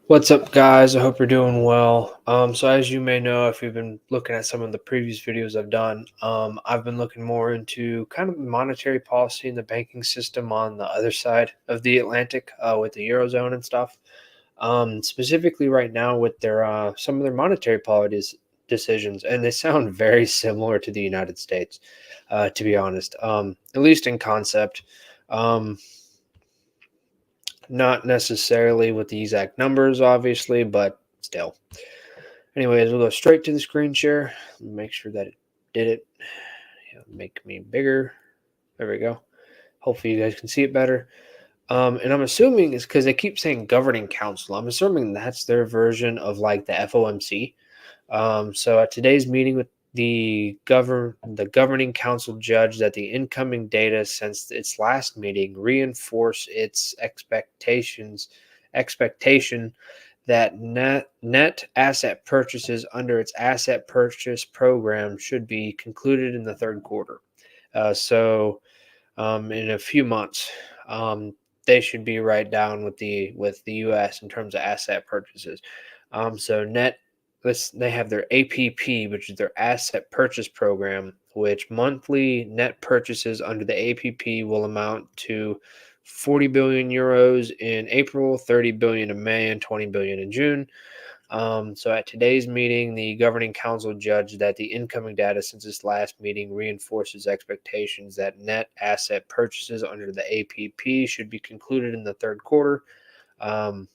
What's up, guys? I hope you're doing well. So as you may know, if you've been looking at some of the previous videos I've done, I've been looking more into kind of monetary policy and the banking system on the other side of the Atlantic, with the Eurozone and stuff. Specifically right now with their some of their monetary policy decisions, and they sound very similar to the United States, to be honest. At least in concept. Um, Not necessarily with the exact numbers, obviously, but still. Anyways, we'll go straight to the screen share. Make sure that it did it. Make me bigger. There we go. Hopefully you guys can see it better. And I'm assuming it's because they keep saying governing council. I'm assuming that's their version of like the FOMC. So at today's meeting with the governing council judged that the incoming data since its last meeting reinforce its expectation that net asset purchases under its asset purchase program should be concluded in the third quarter. In a few months, they should be right down with the U.S. in terms of asset purchases. So net they have their APP, which is their asset purchase program, which monthly net purchases under the APP will amount to 40 billion euros in April, 30 billion in May, and 20 billion in June. So at today's meeting, the governing council judged that the incoming data since this last meeting reinforces expectations that net asset purchases under the APP should be concluded in the third quarter. Um,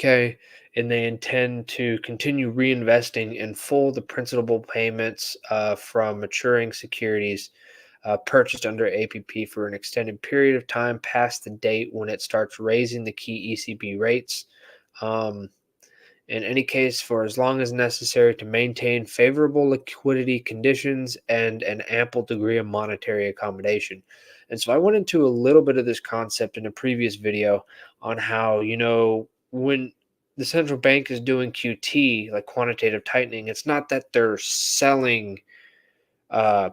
Okay, and they intend to continue reinvesting in full the principal payments from maturing securities purchased under APP for an extended period of time past the date when it starts raising the key ECB rates. Um, in any case, for as long as necessary to maintain favorable liquidity conditions and an ample degree of monetary accommodation. And so I went into a little bit of this concept in a previous video on how, when the central bank is doing QT, like quantitative tightening, it's not that they're selling uh,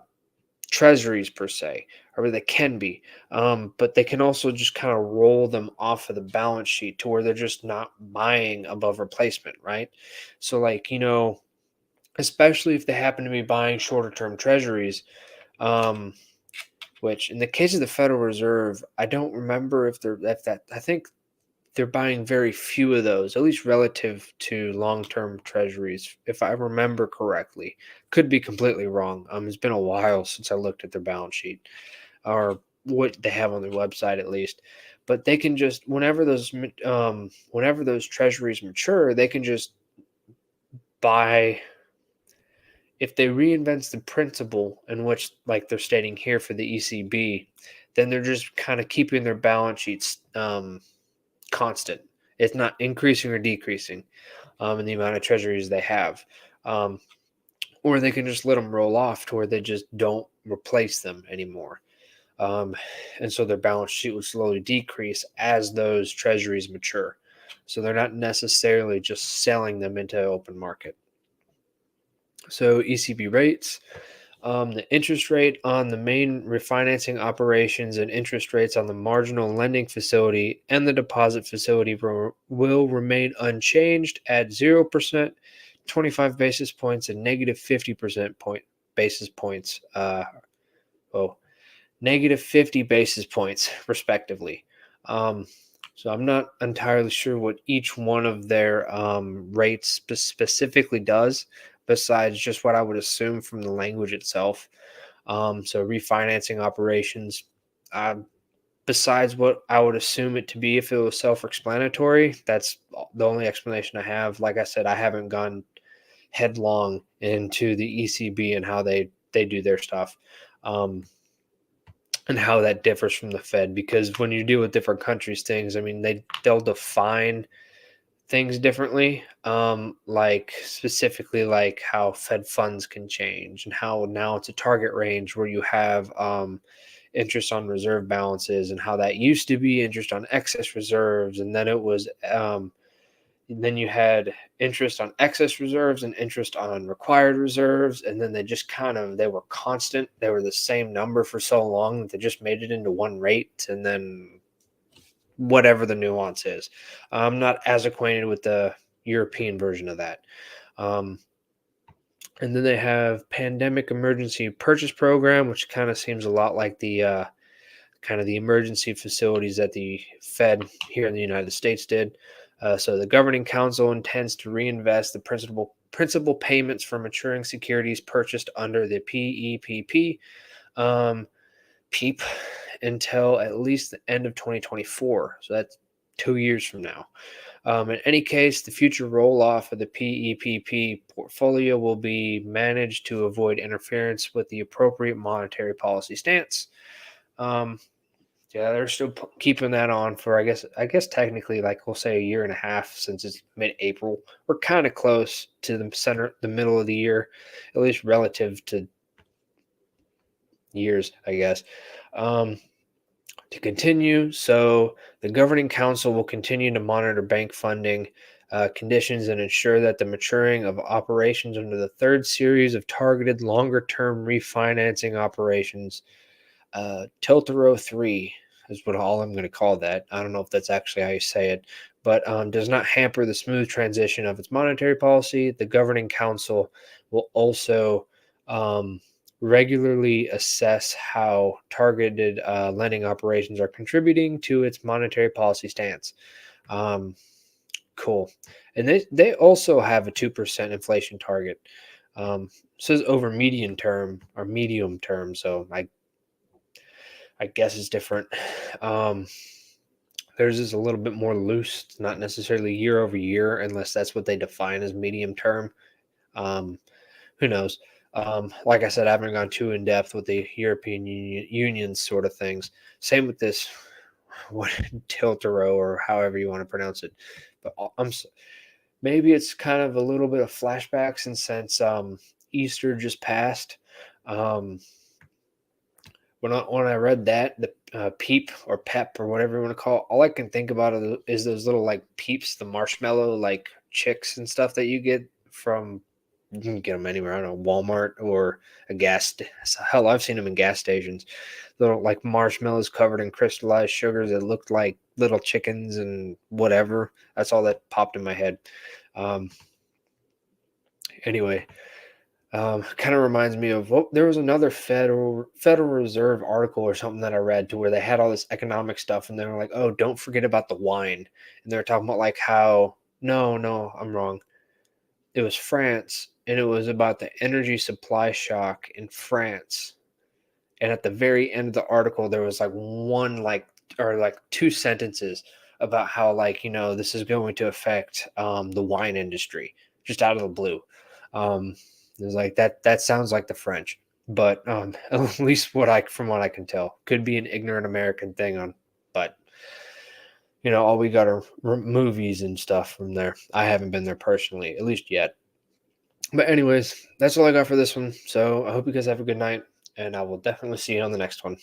treasuries per se, or they can be, but they can also just kind of roll them off of the balance sheet to where they're just not buying above replacement, right? So, especially if they happen to be buying shorter term treasuries, um, which in the case of the Federal Reserve, I don't remember if that I think they're buying very few of those, at least relative to long-term treasuries, if I remember correctly. Could be completely wrong. It's been a while since I looked at their balance sheet or what they have on their website, at least. But they can just whenever those treasuries mature, they can just buy. If they reinvent the principle in which, like they're stating here for the ECB, then they're just kind of keeping their balance sheets constant. It's not increasing or decreasing in the amount of treasuries they have. Um, or they can just let them roll off to where they just don't replace them anymore. Um, and so their balance sheet will slowly decrease as those treasuries mature. So they're not necessarily just selling them into open market. So ECB rates, the interest rate on the main refinancing operations and interest rates on the marginal lending facility and the deposit facility will remain unchanged at 0%, 25 basis points, and negative 50% basis points. Negative 50 basis points, respectively. Um, so I'm not entirely sure what each one of their rates specifically does, besides just what I would assume from the language itself. So refinancing operations, uh, besides what I would assume it to be if it was self-explanatory, that's the only explanation I have. Like I said, I haven't gone headlong into the ECB and how they do their stuff. And how that differs from the Fed, because when you deal with different countries, they'll define things differently, like specifically like how Fed funds can change and how now it's a target range where you have interest on reserve balances, and how that used to be interest on excess reserves, and then it was then you had interest on excess reserves and interest on required reserves, and then they were constant. They were the same number for so long that they just made it into one rate, and then whatever the nuance is. I'm not as acquainted with the European version of that. Um, and then they have Pandemic Emergency Purchase Program, which kind of seems a lot like the kind of the emergency facilities that the Fed here in the United States did. So the governing council intends to reinvest the principal payments for maturing securities purchased under the PEPP um, PEEP until at least the end of 2024. So that's 2 years from now. In any case, the future roll off of the PEPP portfolio will be managed to avoid interference with the appropriate monetary policy stance. Um, yeah, they're still keeping that on for I guess technically like we'll say a year and a half since it's mid-April. We're kind of close to the middle of the year, at least relative to years, I guess. Um, to continue, so the governing council will continue to monitor bank funding conditions and ensure that the maturing of operations under the third series of targeted longer-term refinancing operations Tiltero 3 is what all I'm going to call that. I don't know if that's actually how you say it, but does not hamper the smooth transition of its monetary policy. The governing council will also um, regularly assess how targeted lending operations are contributing to its monetary policy stance. Um, cool. And they also have a 2% inflation target. Says over medium term or medium term. So I guess it's different. Um, Theirs is a little bit more loose. It's not necessarily year over year, unless that's what they define as medium term. Um, who knows? Like I said, I haven't gone too in depth with the European Union sort of things. Same with this, what Tiltero or however you want to pronounce it. But maybe it's kind of a little bit of flashbacks, and since Easter just passed. Um, when I read that, the peep or pep or whatever you want to call it, all I can think about is those little like peeps, the marshmallow like chicks and stuff that you get from. You can get them anywhere. I don't know, Walmart or a hell, I've seen them in gas stations. Little like marshmallows covered in crystallized sugars that looked like little chickens and whatever. That's all that popped in my head. Um, anyway, kind of reminds me of there was another Federal Reserve article or something that I read to where they had all this economic stuff and they were like, "Oh, don't forget about the wine." And they were talking about like how no, I'm wrong. It was France and it was about the energy supply shock in France. And at the very end of the article there was like one like or like two sentences about how like, this is going to affect the wine industry just out of the blue. Um, it was like that sounds like the French, but at least from what I can tell, could be an ignorant American thing but all we got are movies and stuff from there. I haven't been there personally, at least yet. But anyways, that's all I got for this one. So I hope you guys have a good night, and I will definitely see you on the next one.